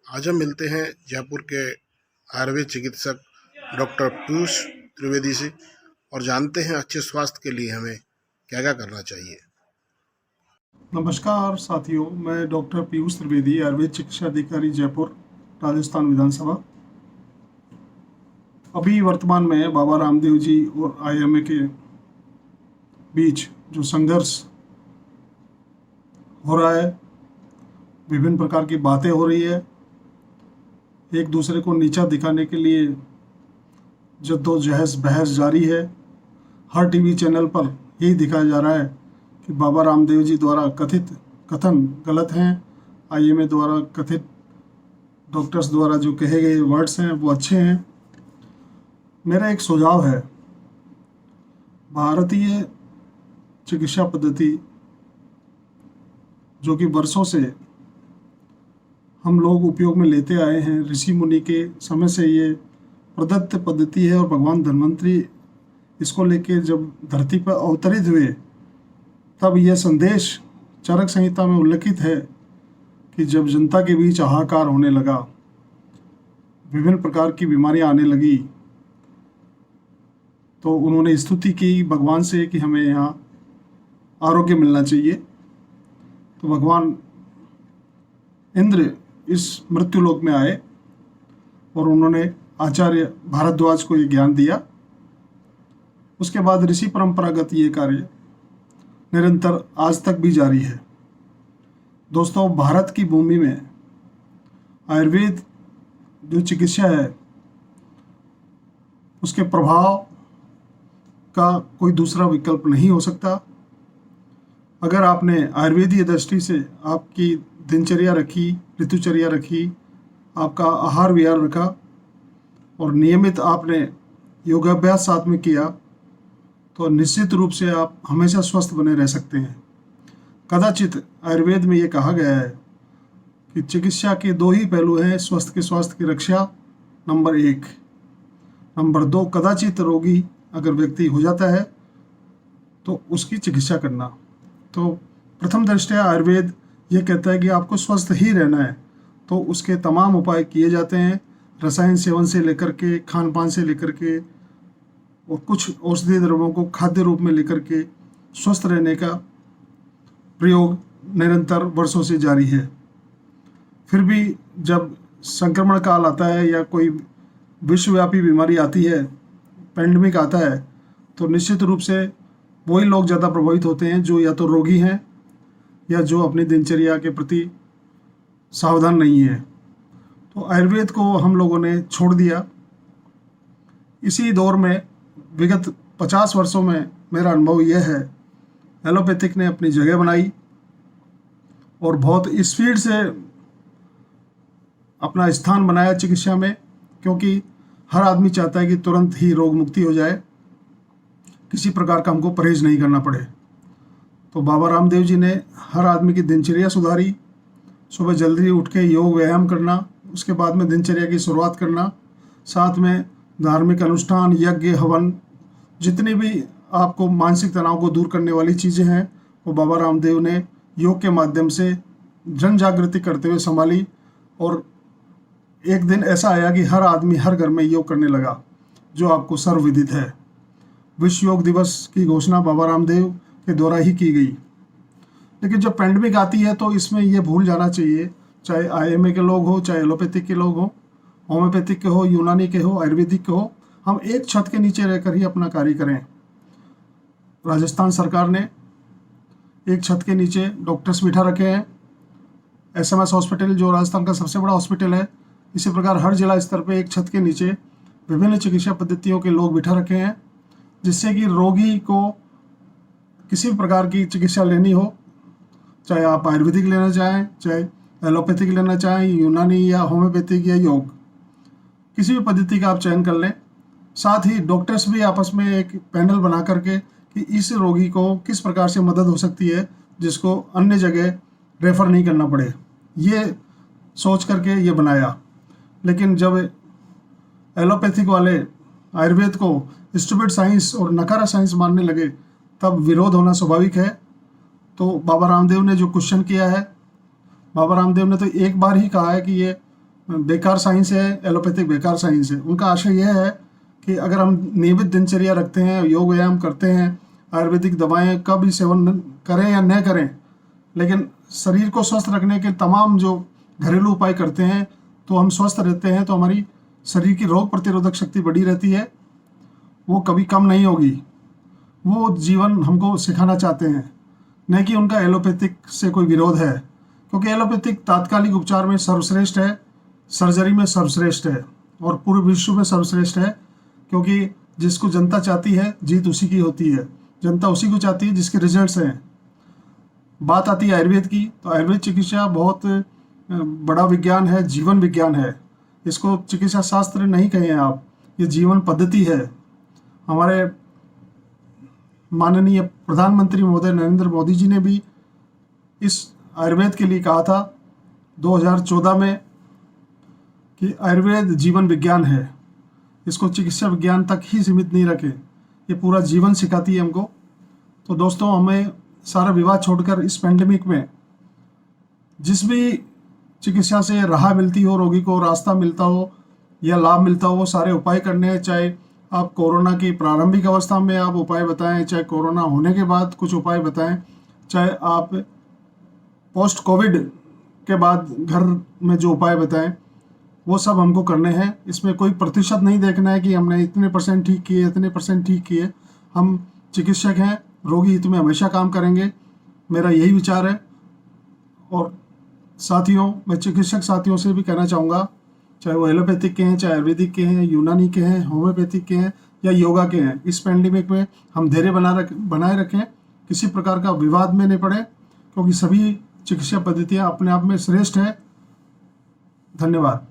आज हम मिलते हैं जयपुर के आयुर्वेद चिकित्सक डॉक्टर पीयूष त्रिवेदी से और जानते हैं अच्छे स्वास्थ्य के लिए हमें क्या क्या करना चाहिए। नमस्कार साथियों, मैं डॉक्टर पीयूष त्रिवेदी, आयुर्वेद चिकित्सा अधिकारी, जयपुर, राजस्थान विधानसभा। अभी वर्तमान में बाबा रामदेव जी और आईएमए के बीच जो संघर्ष हो रहा है, विभिन्न प्रकार की बातें हो रही है, एक दूसरे को नीचा दिखाने के लिए जद्दोजहद बहस जारी है। हर टीवी चैनल पर यही दिखाया जा रहा है कि बाबा रामदेव जी द्वारा कथित कथन गलत हैं, आईएमए द्वारा कथित डॉक्टर्स द्वारा जो कहे गए वर्ड्स हैं वो अच्छे हैं। मेरा एक सुझाव है, भारतीय चिकित्सा पद्धति जो कि वर्षों से हम लोग उपयोग में लेते आए हैं, ऋषि मुनि के समय से ये प्रदत्त पद्धति है और भगवान धन्वंतरी इसको लेके जब धरती पर अवतरित हुए तब यह संदेश चरक संहिता में उल्लिखित है कि जब जनता के बीच हाहाकार होने लगा, विभिन्न प्रकार की बीमारियां आने लगी, तो उन्होंने स्तुति की भगवान से कि हमें यहाँ आरोग्य मिलना चाहिए। तो भगवान इंद्र इस मृत्युलोक में आए और उन्होंने आचार्य भारद्वाज को ये ज्ञान दिया। उसके बाद ऋषि परंपरागत ये कार्य निरंतर आज तक भी जारी है। दोस्तों, भारत की भूमि में आयुर्वेद जो चिकित्सा है उसके प्रभाव का कोई दूसरा विकल्प नहीं हो सकता। अगर आपने आयुर्वेदीय दृष्टि से आपकी दिनचर्या रखी, ऋतुचर्या रखी, आपका आहार विहार रखा और नियमित आपने योगाभ्यास साथ में किया, तो निश्चित रूप से आप हमेशा स्वस्थ बने रह सकते हैं। कदाचित आयुर्वेद में ये कहा गया है कि चिकित्सा के दो ही पहलू हैं, स्वस्थ के स्वास्थ्य की रक्षा नंबर 1, नंबर 2 कदाचित रोगी अगर व्यक्ति हो जाता है तो उसकी चिकित्सा करना। तो प्रथम दृष्टया आयुर्वेद ये कहता है कि आपको स्वस्थ ही रहना है, तो उसके तमाम उपाय किए जाते हैं, रसायन सेवन से लेकर के, खान पान से लेकर के और कुछ औषधीय द्रव्यों को खाद्य रूप में लेकर के स्वस्थ रहने का प्रयोग निरंतर वर्षों से जारी है। फिर भी जब संक्रमण काल आता है या कोई विश्वव्यापी बीमारी आती है, पैंडेमिक आता है, तो निश्चित रूप से वही लोग ज़्यादा प्रभावित होते हैं जो या तो रोगी हैं या जो अपनी दिनचर्या के प्रति सावधान नहीं है। तो आयुर्वेद को हम लोगों ने छोड़ दिया। इसी दौर में विगत 50 वर्षों में मेरा अनुभव यह है, एलोपैथिक ने अपनी जगह बनाई और बहुत स्पीड से अपना स्थान बनाया चिकित्सा में, क्योंकि हर आदमी चाहता है कि तुरंत ही रोग मुक्ति हो जाए, किसी प्रकार का हमको परहेज नहीं करना पड़े। तो बाबा रामदेव जी ने हर आदमी की दिनचर्या सुधारी, सुबह जल्दी उठ के योग व्यायाम करना, उसके बाद में दिनचर्या की शुरुआत करना, साथ में धार्मिक अनुष्ठान, यज्ञ, हवन, जितनी भी आपको मानसिक तनाव को दूर करने वाली चीज़ें हैं वो बाबा रामदेव ने योग के माध्यम से जन जागृति करते हुए संभाली। और एक दिन ऐसा आया कि हर आदमी हर घर में योग करने लगा, जो आपको सर्वविदित है। विश्व योग दिवस की घोषणा बाबा रामदेव के द्वारा ही की गई। लेकिन जब पैंडेमिक आती है तो इसमें ये भूल जाना चाहिए, चाहे आईएमए के लोग हो, चाहे एलोपैथिक के लोग हो, होम्योपैथिक के हो, यूनानी के हो, आयुर्वेदिक के हो, हम एक छत के नीचे रहकर ही अपना कार्य करें। राजस्थान सरकार ने एक छत के नीचे डॉक्टर्स बिठा रखे हैं। एसएमएस हॉस्पिटल जो राजस्थान का सबसे बड़ा हॉस्पिटल है, इसी प्रकार हर जिला स्तर पे एक छत के नीचे विभिन्न चिकित्सा पद्धतियों के लोग बिठा रखे हैं, जिससे कि रोगी को किसी भी प्रकार की चिकित्सा लेनी हो, चाहे आप आयुर्वेदिक लेना चाहें, चाहे एलोपैथिक लेना चाहें, यूनानी या होम्योपैथिक या योग, किसी भी पद्धति का आप चयन कर लें। साथ ही डॉक्टर्स भी आपस में एक पैनल बना करके कि इस रोगी को किस प्रकार से मदद हो सकती है जिसको अन्य जगह रेफ़र नहीं करना पड़े, ये सोच करके ये बनाया। लेकिन जब एलोपैथिक वाले आयुर्वेद को स्टूपिड साइंस और नकारा साइंस मानने लगे, तब विरोध होना स्वाभाविक है। तो बाबा रामदेव ने जो क्वेश्चन किया है, बाबा रामदेव ने तो एक बार ही कहा है कि ये बेकार साइंस है, एलोपैथिक बेकार साइंस है। उनका आशय यह है कि अगर हम नियमित दिनचर्या रखते हैं, योग व्यायाम करते हैं, आयुर्वेदिक दवाएं का भी सेवन करें या न करें, लेकिन शरीर को स्वस्थ रखने के तमाम जो घरेलू उपाय करते हैं तो हम स्वस्थ रहते हैं, तो हमारी शरीर की रोग प्रतिरोधक शक्ति बढ़ी रहती है, वो कभी कम नहीं होगी। वो जीवन हमको सिखाना चाहते हैं, न कि उनका एलोपैथिक से कोई विरोध है, क्योंकि एलोपैथिक तात्कालिक उपचार में सर्वश्रेष्ठ है, सर्जरी में सर्वश्रेष्ठ है और पूरे विश्व में सर्वश्रेष्ठ है, क्योंकि जिसको जनता चाहती है जीत उसी की होती है। जनता उसी को चाहती है जिसके रिजल्ट्स हैं। बात आती है आयुर्वेद की, तो आयुर्वेद चिकित्सा बहुत बड़ा विज्ञान है, जीवन विज्ञान है। इसको चिकित्सा शास्त्र नहीं कहें आप, ये जीवन पद्धति है। हमारे माननीय प्रधानमंत्री महोदय नरेंद्र मोदी जी ने भी इस आयुर्वेद के लिए कहा था 2014 में कि आयुर्वेद जीवन विज्ञान है, इसको चिकित्सा विज्ञान तक ही सीमित नहीं रखें, ये पूरा जीवन सिखाती है हमको। तो दोस्तों, हमें सारा विवाद छोड़कर इस पेंडेमिक में जिस भी चिकित्सा से राह मिलती हो, रोगी को रास्ता मिलता हो या लाभ मिलता हो, वो सारे उपाय करने हैं। चाहे आप कोरोना की प्रारंभिक अवस्था में आप उपाय बताएं, चाहे कोरोना होने के बाद कुछ उपाय बताएं, चाहे आप पोस्ट कोविड के बाद घर में जो उपाय बताएं, वो सब हमको करने हैं। इसमें कोई प्रतिशत नहीं देखना है कि हमने इतने % ठीक किए, इतने % ठीक किए। हम चिकित्सक हैं, रोगी हित में हमेशा काम करेंगे, मेरा यही विचार है। और साथियों, मैं चिकित्सक साथियों से भी कहना चाहूँगा, चाहे वो एलोपैथिक के हैं, चाहे आयुर्वेदिक के हैं, यूनानी के हैं, होम्योपैथिक के हैं या योगा के हैं, इस पैंडेमिक में हम धैर्य बनाए रखें, किसी प्रकार का विवाद में नहीं पड़े, क्योंकि सभी चिकित्सा पद्धतियाँ अपने आप में श्रेष्ठ है। धन्यवाद।